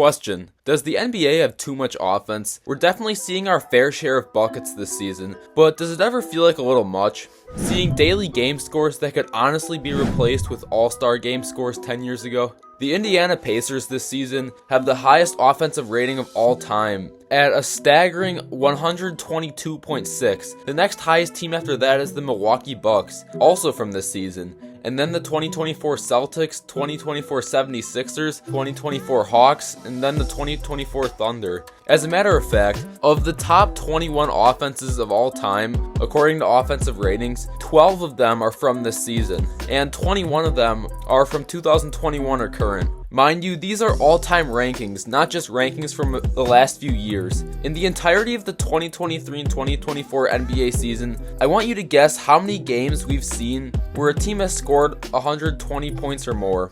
Question: does the NBA have too much offense? We're definitely seeing our fair share of buckets this season, but does it ever feel like a little much? Seeing daily game scores that could honestly be replaced with all-star game scores 10 years ago? The Indiana Pacers this season have the highest offensive rating of all time at a staggering 122.6. The next highest team after that is the Milwaukee Bucks, also from this season. And then the 2024 Celtics, 2024 76ers, 2024 Hawks, and then the 2024 Thunder. As a matter of fact, of the top 21 offenses of all time, according to offensive ratings, 12 of them are from this season, and 21 of them are from 2021 or current. Mind you, these are all-time rankings, not just rankings from the last few years. In the entirety of the 2023 and 2024 NBA season, I want you to guess how many games we've seen where a team has scored 120 points or more.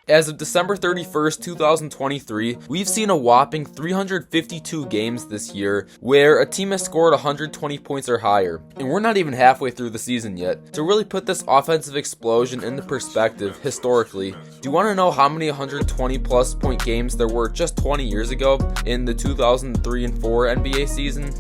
As of December 31st, 2023, we've seen a whopping 352 games this year where a team has scored 120 points or higher, and we're not even halfway through the season yet. To really put this offensive explosion into perspective historically, do you want to know how many 120 plus point games there were just 20 years ago in the 2003 and 4 NBA season?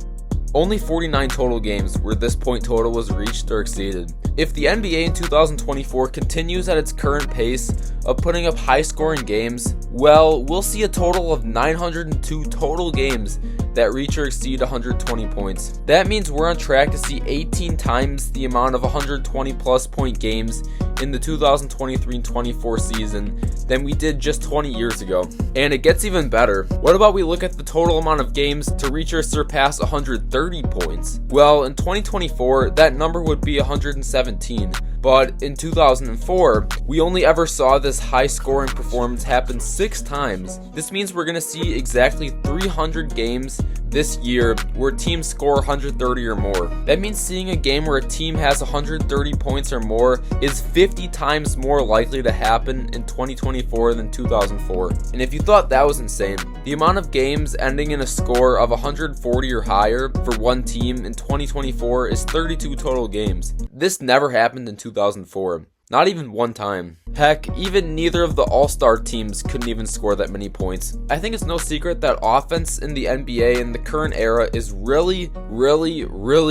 Only 49 total games where this point total was reached or exceeded. If the NBA in 2024 continues at its current pace of putting up high-scoring games, well, we'll see a total of 902 total games that reach or exceed 120 points. That means we're on track to see 18 times the amount of 120 plus point games in the 2023 and 24 season than we did just 20 years ago. And it gets even better. What about we look at the total amount of games to reach or surpass 130 points? Well, in 2024, that number would be 117. But in 2004, we only ever saw this high scoring performance happen 6 times. This means we're going to see exactly 300 games this year where teams score 130 or more. That means seeing a game where a team has 130 points or more is 50 times more likely to happen in 2024 than 2004. And if you thought that was insane, the amount of games ending in a score of 140 or higher for one team in 2024 is 32 total games. This never happened in 2004. Not even one time. Heck, even neither of the all-star teams couldn't even score that many points. I think it's no secret that offense in the NBA in the current era is really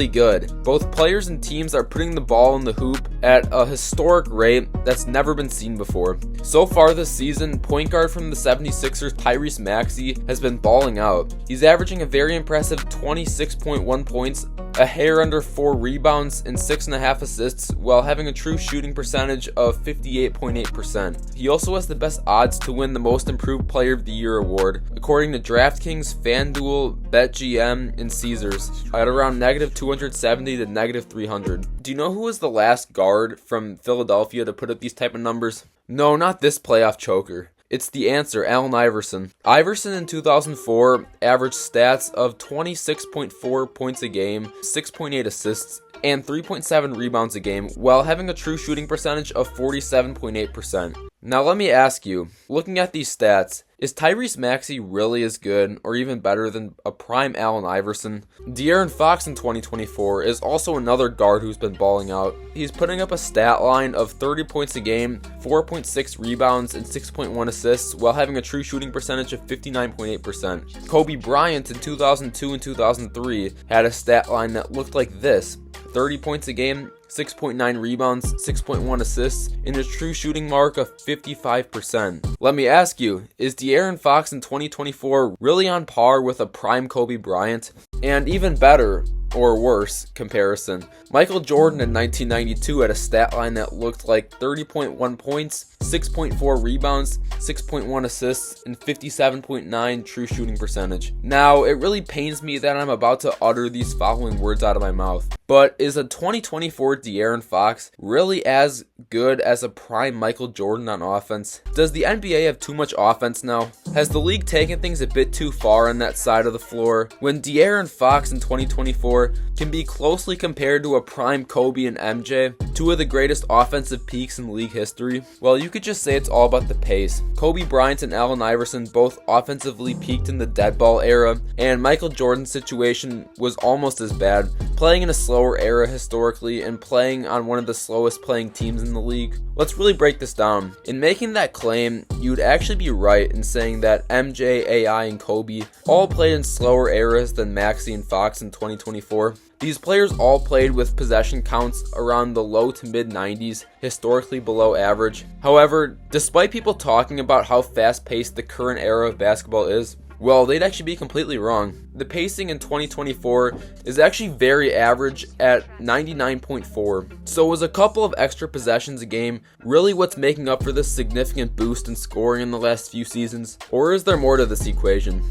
good. Both players and teams are putting the ball in the hoop at a historic rate that's never been seen before. So far this season, point guard from the 76ers Tyrese Maxey has been balling out. He's averaging a very impressive 26.1 points, a hair under 4 rebounds, and 6.5 assists while having a true shooting percentage of 58.8%. He also has the best odds to win the Most Improved Player of the Year award, according to DraftKings, FanDuel, BetGM, and Caesars, at around -270 to -300. Do you know who was the last guard from Philadelphia to put up these type of numbers? No, not this playoff choker. It's the answer, Allen Iverson. Iverson in 2004 averaged stats of 26.4 points a game, 6.8 assists, and 3.7 rebounds a game, while having a true shooting percentage of 47.8%. Now let me ask you, looking at these stats, is Tyrese Maxey really as good or even better than a prime Allen Iverson? De'Aaron Fox in 2024 is also another guard who's been balling out. He's putting up a stat line of 30 points a game, 4.6 rebounds, and 6.1 assists while having a true shooting percentage of 59.8%. Kobe Bryant in 2002 and 2003 had a stat line that looked like this: 30 points a game, 6.9 rebounds, 6.1 assists, and a true shooting mark of 55%. Let me ask you, is De'Aaron Fox in 2024 really on par with a prime Kobe Bryant? And even better, or worse comparison, Michael Jordan in 1992 had a stat line that looked like 30.1 points, 6.4 rebounds, 6.1 assists, and 57.9 true shooting percentage. Now, it really pains me that I'm about to utter these following words out of my mouth, but is a 2024 De'Aaron Fox really as good as a prime Michael Jordan on offense? Does the NBA have too much offense now? Has the league taken things a bit too far on that side of the floor? When De'Aaron Fox in 2024 can be closely compared to a prime Kobe and MJ, two of the greatest offensive peaks in league history, well, you could just say it's all about the pace. Kobe Bryant and Allen Iverson both offensively peaked in the dead ball era, and Michael Jordan's situation was almost as bad, playing in a slower era historically and playing on one of the slowest playing teams in the league? Let's really break this down. In making that claim, you'd actually be right in saying that MJ, AI, and Kobe all played in slower eras than Maxey and Fox in 2024. These players all played with possession counts around the low to mid 90s, historically below average. However, despite people talking about how fast-paced the current era of basketball is, well, they'd actually be completely wrong. The pacing in 2024 is actually very average at 99.4. So was a couple of extra possessions a game really what's making up for this significant boost in scoring in the last few seasons? Or is there more to this equation?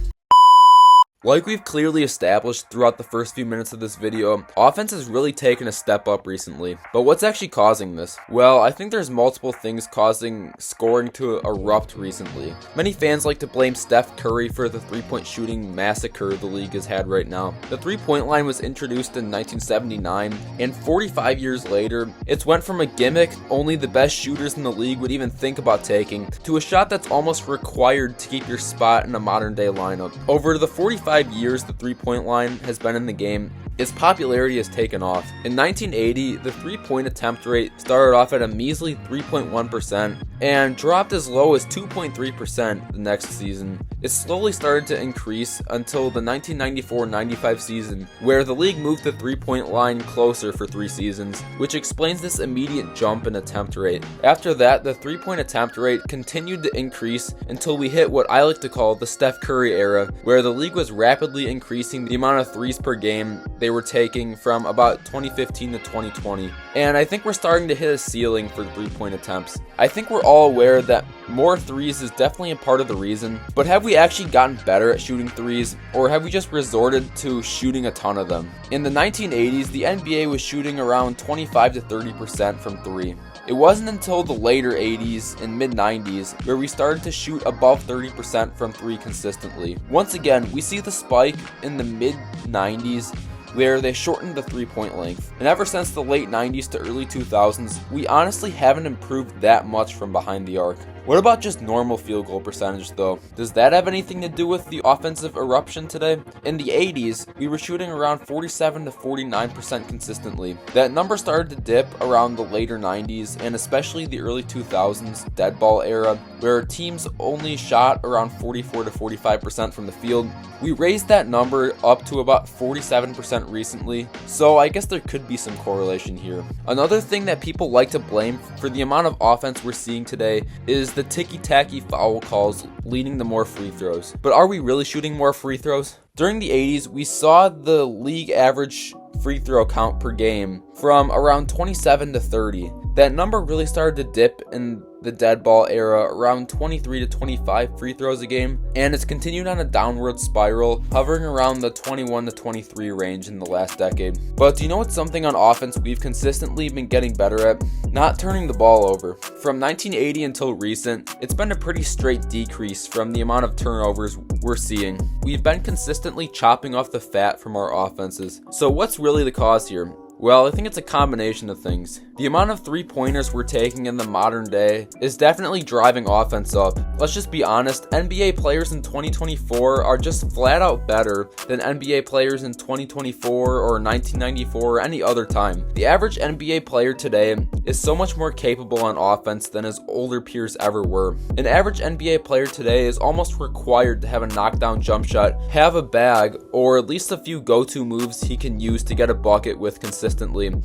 Like we've clearly established throughout the first few minutes of this video, offense has really taken a step up recently. But what's actually causing this? Well, I think there's multiple things causing scoring to erupt recently. Many fans like to blame Steph Curry for the three-point shooting massacre the league has had right now. The three-point line was introduced in 1979, and 45 years later, it's went from a gimmick only the best shooters in the league would even think about taking, to a shot that's almost required to keep your spot in a modern-day lineup. Over the 45 years the three-point line has been in the game, its popularity has taken off. In 1980, the three-point attempt rate started off at a measly 3.1% and dropped as low as 2.3% the next season. It slowly started to increase until the 1994-95 season, where the league moved the three-point line closer for 3 seasons, which explains this immediate jump in attempt rate. After that, the three-point attempt rate continued to increase until we hit what I like to call the Steph Curry era, where the league was rapidly increasing the amount of threes per game they were taking from about 2015 to 2020. And I think we're starting to hit a ceiling for three-point attempts. I think we're all aware that more threes is definitely a part of the reason, but have we actually gotten better at shooting threes, or have we just resorted to shooting a ton of them? In the 1980s, the NBA was shooting around 25 to 30% from three. It wasn't until the later 80s and mid 90s where we started to shoot above 30% from three consistently. Once again, we see the spike in the mid 90s where they shortened the three-point length. And ever since the late 90s to early 2000s, we honestly haven't improved that much from behind the arc. What about just normal field goal percentage though? Does that have anything to do with the offensive eruption today? In the 80s, we were shooting around 47 to 49% consistently. That number started to dip around the later 90s and especially the early 2000s dead ball era, where teams only shot around 44 to 45% from the field. We raised that number up to about 47% recently, so I guess there could be some correlation here. Another thing that people like to blame for the amount of offense we're seeing today is the ticky-tacky foul calls leading to more free throws. But are we really shooting more free throws? During the 80s, we saw the league average free throw count per game from around 27 to 30. That number really started to dip in the dead ball era around 23 to 25 free throws a game, and it's continued on a downward spiral, hovering around the 21 to 23 range in the last decade. But do you know what's something on offense we've consistently been getting better at? Not turning the ball over. From 1980 until recent, it's been a pretty straight decrease from the amount of turnovers we're seeing. We've been consistently chopping off the fat from our offenses. So what's really the cause here? Well, I think it's a combination of things. The amount of three-pointers we're taking in the modern day is definitely driving offense up. Let's just be honest, NBA players in 2024 are just flat out better than NBA players in 2024 or 1994 or any other time. The average NBA player today is so much more capable on offense than his older peers ever were. An average NBA player today is almost required to have a knockdown jump shot, have a bag, or at least a few go-to moves he can use to get a bucket with consistency.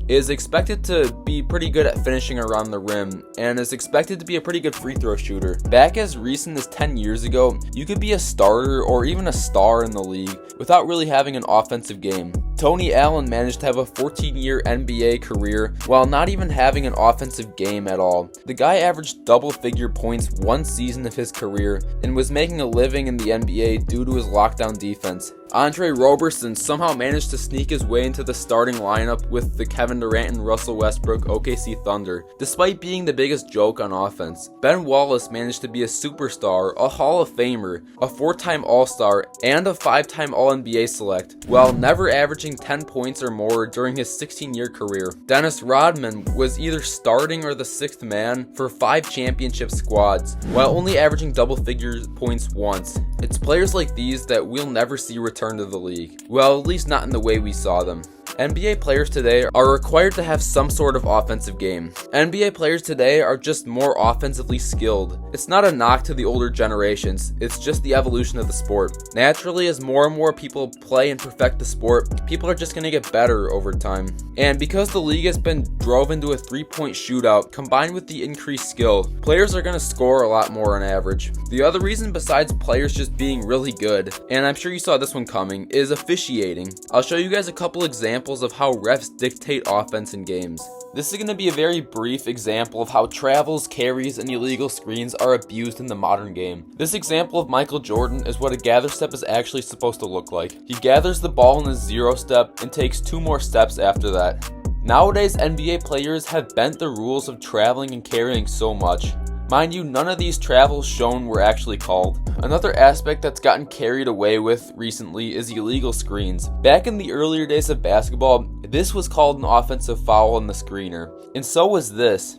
Is expected to be pretty good at finishing around the rim, and is expected to be a pretty good free throw shooter. Back as recent as 10 years ago, you could be a starter or even a star in the league without really having an offensive game. Tony Allen managed to have a 14-year NBA career while not even having an offensive game at all. The guy averaged double-figure points one season of his career and was making a living in the NBA due to his lockdown defense. Andre Roberson somehow managed to sneak his way into the starting lineup with the Kevin Durant and Russell Westbrook OKC Thunder, despite being the biggest joke on offense. Ben Wallace managed to be a superstar, a Hall of Famer, a 4-time All-Star, and a 5-time All-NBA select, while never averaging 10 points or more during his 16-year career. Dennis Rodman was either starting or the 6th man for 5 championship squads, while only averaging double-figure points once. It's players like these that we'll never see return to the league. Well, at least not in the way we saw them. NBA players today are required to have some sort of offensive game. NBA players today are just more offensively skilled. It's not a knock to the older generations, it's just the evolution of the sport. Naturally, as more and more people play and perfect the sport, people are just going to get better over time. And because the league has been drove into a three-point shootout combined with the increased skill, players are going to score a lot more on average. The other reason besides players just being really good, and I'm sure you saw this one coming, is officiating. I'll show you guys a couple examples of how refs dictate offense in games. This is going to be a very brief example of how travels, carries, and illegal screens are abused in the modern game. This example of Michael Jordan is what a gather step is actually supposed to look like. He gathers the ball in a 0 step and takes 2 more steps after that. Nowadays, NBA players have bent the rules of traveling and carrying so much. Mind you, none of these travels shown were actually called. Another aspect that's gotten carried away with recently is illegal screens. Back in the earlier days of basketball, this was called an offensive foul on the screener, and so was this.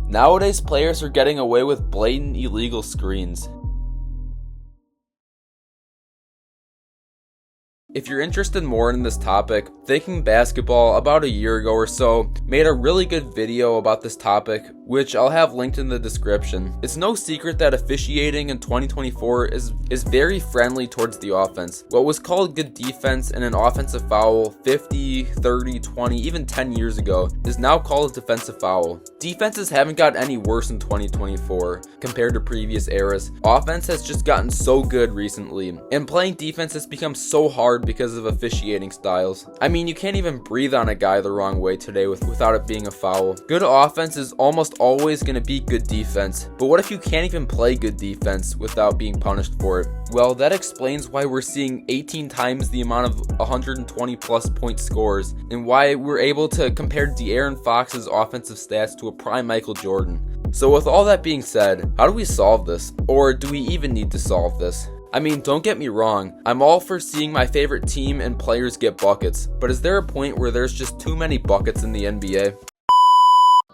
Nowadays, players are getting away with blatant illegal screens. If you're interested more in this topic, Thinking Basketball about a year ago or so made a really good video about this topic, which I'll have linked in the description. It's no secret that officiating in 2024 is very friendly towards the offense. What was called good defense and an offensive foul 50, 30, 20, even 10 years ago is now called a defensive foul. Defenses haven't gotten any worse in 2024 compared to previous eras. Offense has just gotten so good recently, and playing defense has become so hard because of officiating styles. I mean, you can't even breathe on a guy the wrong way today without it being a foul. Good offense is almost always going to beat good defense, but what if you can't even play good defense without being punished for it? Well, that explains why we're seeing 18 times the amount of 120 plus point scores, and why we're able to compare De'Aaron Fox's offensive stats to a prime Michael Jordan. So with all that being said, how do we solve this? Or do we even need to solve this? I mean, don't get me wrong, I'm all for seeing my favorite team and players get buckets, but is there a point where there's just too many buckets in the NBA?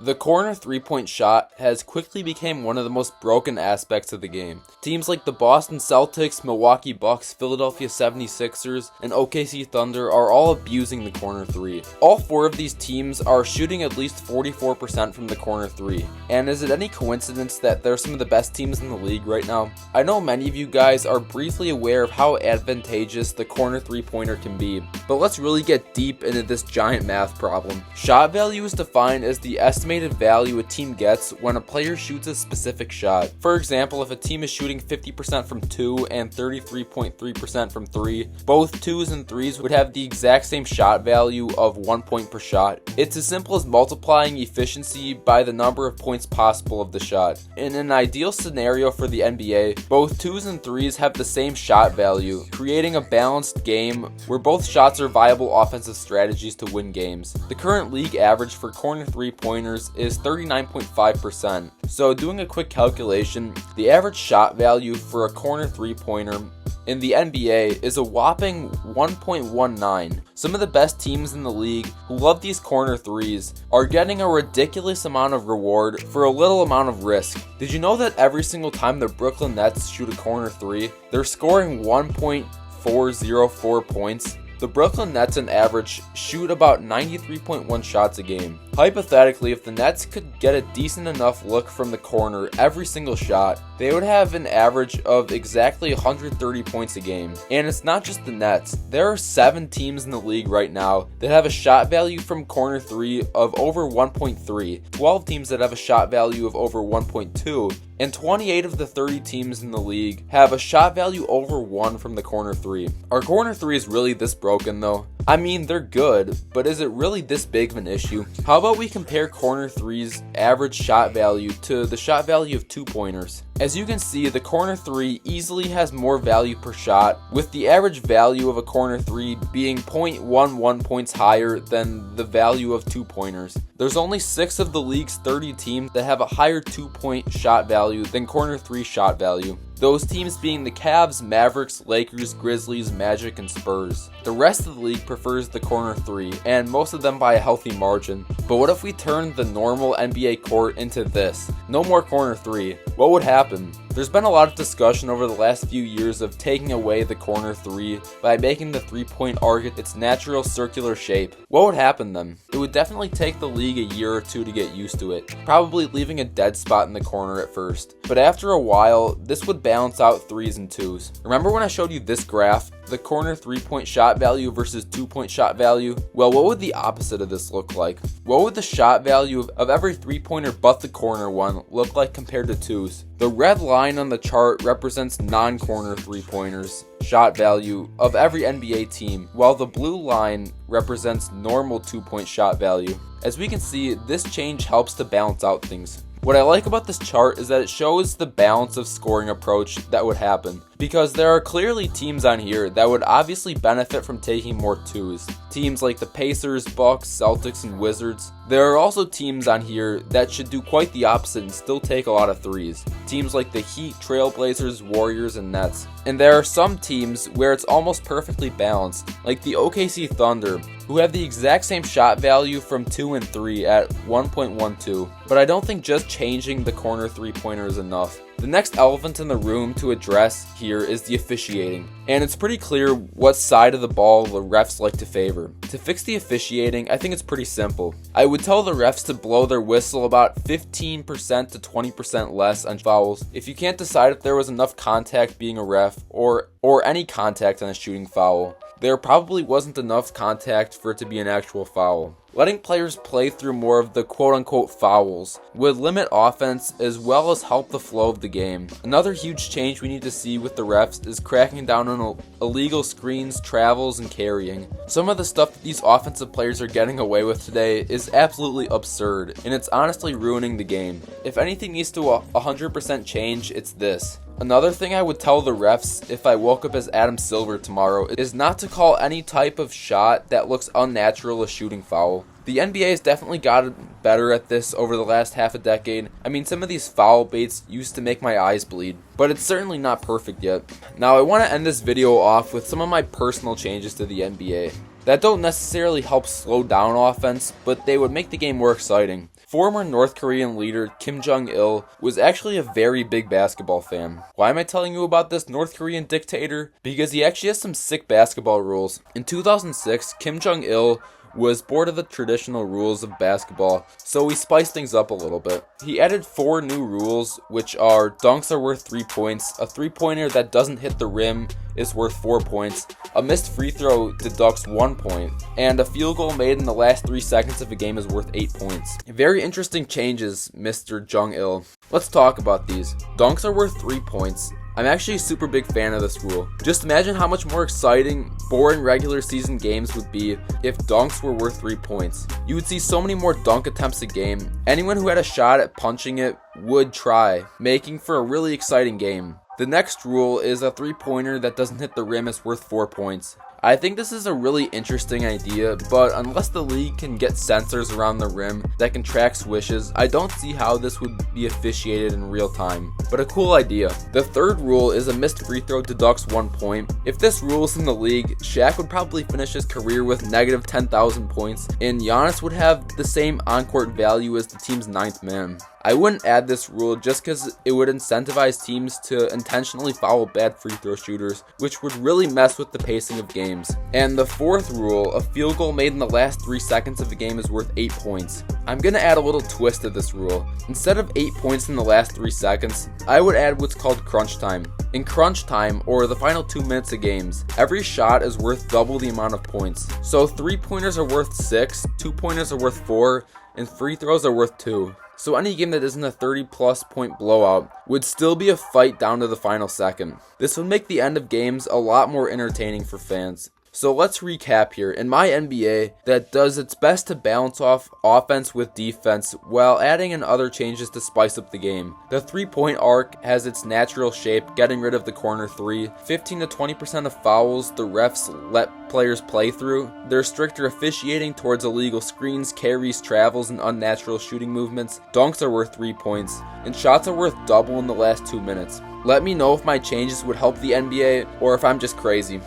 The corner three-point shot has quickly become one of the most broken aspects of the game. Teams like the Boston Celtics, Milwaukee Bucks, Philadelphia 76ers, and OKC Thunder are all abusing the corner three. All 4 of these teams are shooting at least 44% from the corner three. And is it any coincidence that they're some of the best teams in the league right now? I know many of you guys are briefly aware of how advantageous the corner three-pointer can be, but let's really get deep into this giant math problem. Shot value is defined as the estimated value a team gets when a player shoots a specific shot. For example, if a team is shooting 50% from 2 and 33.3% from 3, both 2s and 3s would have the exact same shot value of 1 point per shot. It's as simple as multiplying efficiency by the number of points possible of the shot. In an ideal scenario for the NBA, both 2s and 3s have the same shot value, creating a balanced game where both shots are viable offensive strategies to win games. The current league average for corner three-pointers is 39.5%. So doing a quick calculation, the average shot value for a corner three-pointer in the NBA is a whopping 1.19. Some of the best teams in the league who love these corner threes are getting a ridiculous amount of reward for a little amount of risk. Did you know that every single time the Brooklyn Nets shoot a corner three, they're scoring 1.404 points? The Brooklyn Nets on average shoot about 93.1 shots a game. Hypothetically, if the Nets could get a decent enough look from the corner every single shot, they would have an average of exactly 130 points a game. And it's not just the Nets. There are 7 teams in the league right now that have a shot value from corner 3 of over 1.3, 12 teams that have a shot value of over 1.2, and 28 of the 30 teams in the league have a shot value over 1 from the corner 3. Are corner 3s really this broken though? I mean, they're good, but is it really this big of an issue? How about we compare corner 3's average shot value to the shot value of 2-pointers? As you can see, the corner 3 easily has more value per shot, with the average value of a corner 3 being 0.11 points higher than the value of 2-pointers. There's only 6 of the league's 30 teams that have a higher 2-point shot value than corner 3 shot value. Those teams being the Cavs, Mavericks, Lakers, Grizzlies, Magic, and Spurs. The rest of the league prefers the corner 3, and most of them by a healthy margin. But what if we turn the normal NBA court into this? No more corner 3. What would happen? There's been a lot of discussion over the last few years of taking away the corner 3 by making the 3-point arc its natural circular shape. What would happen then? It would definitely take the league a year or two to get used to it, probably leaving a dead spot in the corner at first. But after a while, this would balance out 3s and 2s. Remember when I showed you this graph? The corner 3-point shot value versus 2-point shot value? Well, what would the opposite of this look like? What would the shot value of every 3-pointer but the corner one look like compared to 2s? The red line on the chart represents non-corner 3-pointers shot value of every NBA team, while the blue line represents normal 2-point shot value. As we can see, this change helps to balance out things. What I like about this chart is that it shows the balance of scoring approach that would happen, because there are clearly teams on here that would obviously benefit from taking more 2s. Teams like the Pacers, Bucks, Celtics, and Wizards. There are also teams on here that should do quite the opposite and still take a lot of 3s. Teams like the Heat, Trailblazers, Warriors, and Nets. And there are some teams where it's almost perfectly balanced, like the OKC Thunder, who have the exact same shot value from 2 and 3 at 1.12. But I don't think just changing the corner 3-pointer is enough. The next elephant in the room to address here is the officiating, and it's pretty clear what side of the ball the refs like to favor. To fix the officiating, I think it's pretty simple. I would tell the refs to blow their whistle about 15% to 20% less on fouls. If you can't decide if there was enough contact being a ref or any contact on a shooting foul, there probably wasn't enough contact for it to be an actual foul. Letting players play through more of the quote-unquote fouls would limit offense as well as help the flow of the game. Another huge change we need to see with the refs is cracking down on illegal screens, travels, and carrying. Some of the stuff that these offensive players are getting away with today is absolutely absurd, and it's honestly ruining the game. If anything needs to 100% change, it's this. Another thing I would tell the refs if I woke up as Adam Silver tomorrow is not to call any type of shot that looks unnatural a shooting foul. The NBA has definitely gotten better at this over the last half a decade. I mean, some of these foul baits used to make my eyes bleed, but it's certainly not perfect yet. Now, I want to end this video off with some of my personal changes to the NBA that don't necessarily help slow down offense, but they would make the game more exciting. Former North Korean leader Kim Jong-il was actually a very big basketball fan. Why am I telling you about this North Korean dictator? Because he actually has some sick basketball rules. In 2006, Kim Jong-il was bored of the traditional rules of basketball, so he spiced things up a little bit. He added 4 new rules, which are dunks are worth 3 points, a 3-pointer that doesn't hit the rim is worth 4 points, a missed free throw deducts 1 point, and a field goal made in the last 3 seconds of a game is worth 8 points. Very interesting changes, Mr. Jong-il. Let's talk about these. Dunks are worth 3 points. I'm actually a super big fan of this rule. Just imagine how much more exciting, boring regular season games would be if dunks were worth 3 points. You would see so many more dunk attempts a game. Anyone who had a shot at punching it would try, making for a really exciting game. The next rule is a 3-pointer that doesn't hit the rim is worth 4 points. I think this is a really interesting idea, but unless the league can get sensors around the rim that can track swishes, I don't see how this would be officiated in real time. But a cool idea. The third rule is a missed free throw deducts 1 point. If this rule was in the league, Shaq would probably finish his career with negative 10,000 points, and Giannis would have the same on-court value as the team's 9th man. I wouldn't add this rule just because it would incentivize teams to intentionally foul bad free throw shooters, which would really mess with the pacing of games. And the fourth rule, a field goal made in the last 3 seconds of a game is worth 8 points. I'm going to add a little twist to this rule. Instead of 8 points in the last 3 seconds, I would add what's called crunch time. In crunch time, or the final 2 minutes of games, every shot is worth double the amount of points. So 3-pointers are worth 6, 2-pointers are worth 4, and free throws are worth 2. So any game that isn't a 30-plus point blowout would still be a fight down to the final second. This would make the end of games a lot more entertaining for fans. So let's recap here. In my NBA, that does its best to balance off offense with defense while adding in other changes to spice up the game. The 3-point arc has its natural shape, getting rid of the corner 3. 15 to 20% of fouls the refs let players play through. There's stricter officiating towards illegal screens, carries, travels, and unnatural shooting movements. Dunks are worth 3 points, and shots are worth double in the last 2 minutes. Let me know if my changes would help the NBA or if I'm just crazy.